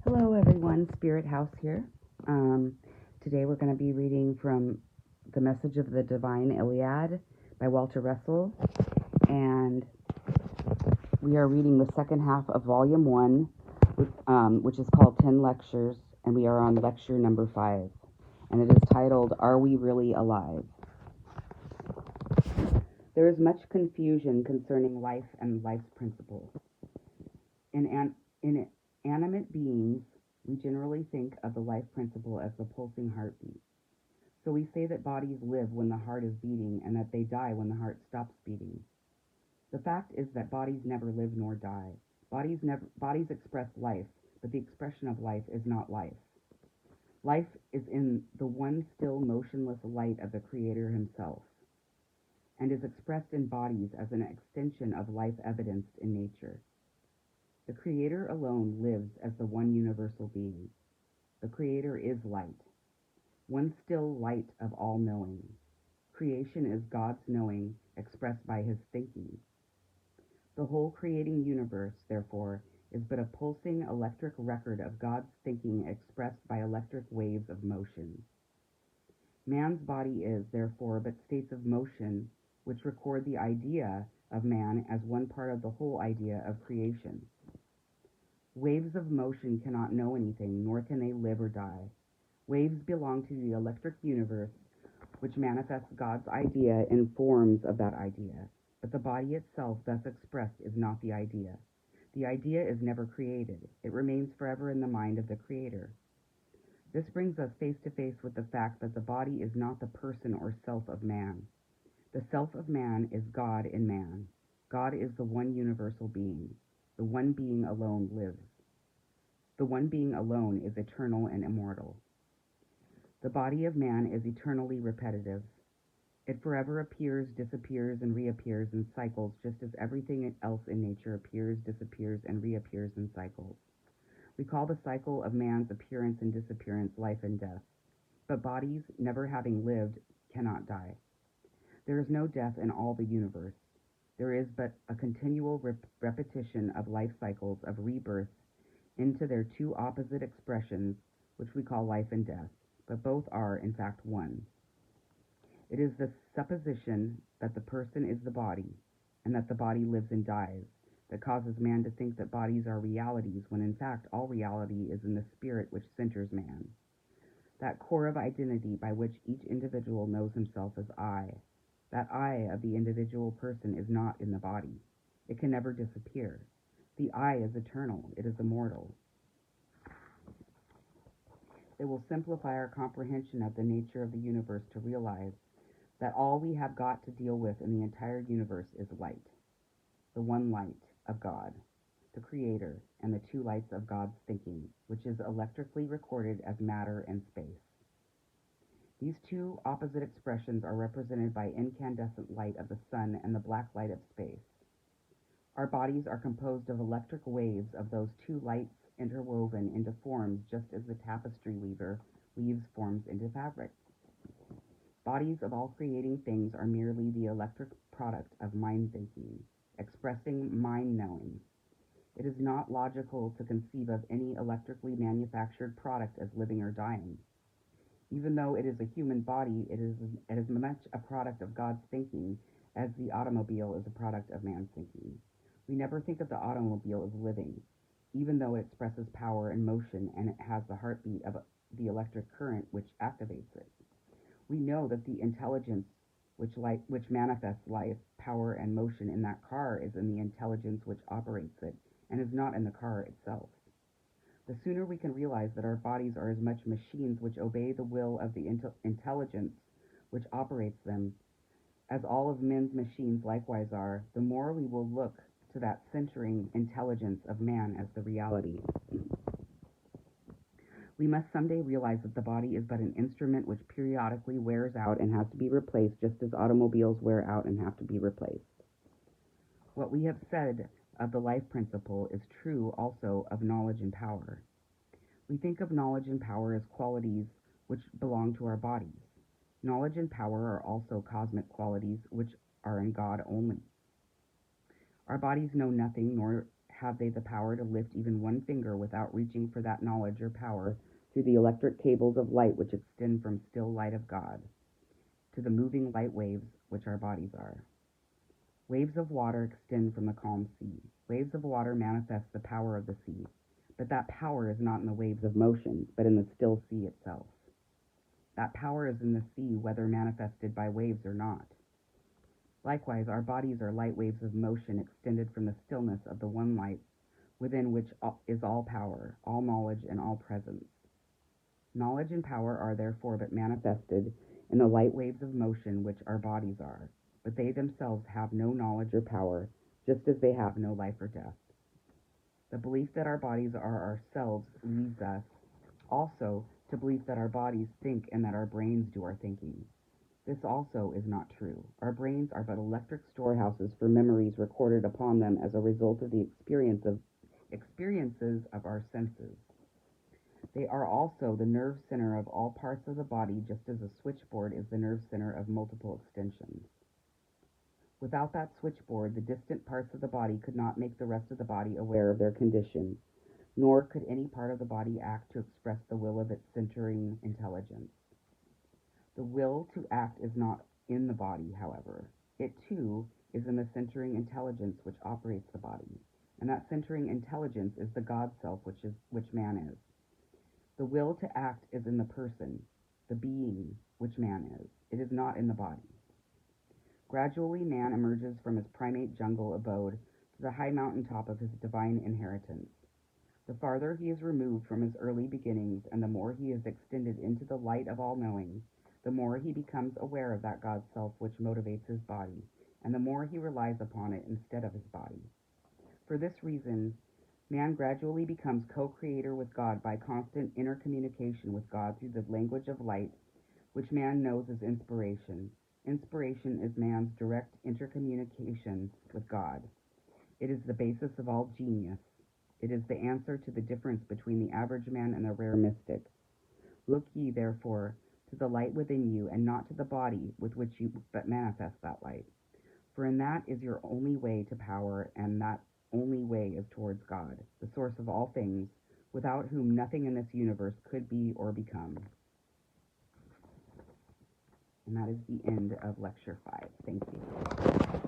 Hello, everyone. Spirit House here. Today we're going to be reading from The Message of the Divine Iliad by Walter Russell, and we are reading the second half of Volume 1, which is called 10 Lectures, and we are on lecture number 5, and it is titled, Are We Really Alive? There is much confusion concerning life and life's principles. In animate beings, we generally think of the life principle as the pulsing heartbeat. So we say that bodies live when the heart is beating and that they die when the heart stops beating. The fact is that bodies never live nor die. Bodies express life, but the expression of life is not life. Life is in the one still motionless light of the Creator himself, and is expressed in bodies as an extension of life evidenced in nature. The Creator alone lives as the one universal being. The Creator is light, one still light of all knowing. Creation is God's knowing expressed by his thinking. The whole creating universe, therefore, is but a pulsing electric record of God's thinking expressed by electric waves of motion. Man's body is, therefore, but states of motion which record the idea of man as one part of the whole idea of creation. Waves of motion cannot know anything, nor can they live or die. Waves belong to the electric universe, which manifests God's idea in forms of that idea. But the body itself, thus expressed, is not the idea. The idea is never created. It remains forever in the mind of the Creator. This brings us face to face with the fact that the body is not the person or self of man. The self of man is God in man. God is the one universal being. The one being alone lives. The one being alone is eternal and immortal. The body of man is eternally repetitive. It forever appears, disappears, and reappears in cycles, just as everything else in nature appears, disappears, and reappears in cycles. We call the cycle of man's appearance and disappearance life and death. But bodies, never having lived, cannot die. There is no death in all the universe. There is but a continual repetition of life cycles of rebirth into their two opposite expressions, which we call life and death, but both are, in fact, one. It is the supposition that the person is the body, and that the body lives and dies, that causes man to think that bodies are realities, when in fact all reality is in the spirit which centers man. That core of identity by which each individual knows himself as I. That I of the individual person is not in the body. It can never disappear. The I is eternal. It is immortal. It will simplify our comprehension of the nature of the universe to realize that all we have got to deal with in the entire universe is light, the one light of God, the Creator, and the two lights of God's thinking, which is electrically recorded as matter and space. These two opposite expressions are represented by incandescent light of the sun and the black light of space. Our bodies are composed of electric waves of those two lights interwoven into forms, just as the tapestry weaver weaves forms into fabric. Bodies of all creating things are merely the electric product of mind thinking, expressing mind knowing. It is not logical to conceive of any electrically manufactured product as living or dying. Even though it is a human body, it is as much a product of God's thinking as the automobile is a product of man's thinking. We never think of the automobile as living, even though it expresses power and motion and it has the heartbeat of the electric current which activates it. We know that the intelligence which manifests life, power, and motion in that car is in the intelligence which operates it, and is not in the car itself. The sooner we can realize that our bodies are as much machines which obey the will of the intelligence which operates them, as all of men's machines likewise are, the more we will look to that centering intelligence of man as the reality. We must someday realize that the body is but an instrument which periodically wears out and has to be replaced, just as automobiles wear out and have to be replaced. What we have said of the life principle is true also of knowledge and power. We think of knowledge and power as qualities which belong to our bodies. Knowledge and power are also cosmic qualities which are in God only. Our bodies know nothing nor have they the power to lift even one finger without reaching for that knowledge or power through the electric cables of light which extend from still light of God to the moving light waves which our bodies are. Waves of water extend from the calm sea. Waves of water manifest the power of the sea, but that power is not in the waves of motion, but in the still sea itself. That power is in the sea, whether manifested by waves or not. Likewise, our bodies are light waves of motion extended from the stillness of the one light within which is all power, all knowledge, and all presence. Knowledge and power are therefore but manifested in the light waves of motion which our bodies are, but they themselves have no knowledge or power, just as they have no life or death. The belief that our bodies are ourselves leads us also to believe that our bodies think and that our brains do our thinking. This also is not true. Our brains are but electric storehouses for memories recorded upon them as a result of the experiences of our senses. They are also the nerve center of all parts of the body, just as a switchboard is the nerve center of multiple extensions. Without that switchboard, the distant parts of the body could not make the rest of the body aware of their condition, nor could any part of the body act to express the will of its centering intelligence. The will to act is not in the body, however. It, too, is in the centering intelligence which operates the body, and that centering intelligence is the God self which man is. The will to act is in the person, the being, which man is. It is not in the body. Gradually, man emerges from his primate jungle abode to the high mountain top of his divine inheritance. The farther he is removed from his early beginnings, and the more he is extended into the light of all-knowing, the more he becomes aware of that God self which motivates his body, and the more he relies upon it instead of his body. For this reason, man gradually becomes co-creator with God by constant intercommunication with God through the language of light, which man knows as inspiration. Inspiration is man's direct intercommunication with God. It is the basis of all genius. It is the answer to the difference between the average man and the rare mystic. Look ye, therefore, to the light within you, and not to the body with which you but manifest that light. For in that is your only way to power, and that only way is towards God, the source of all things, without whom nothing in this universe could be or become. And that is the end of Lecture 5. Thank you.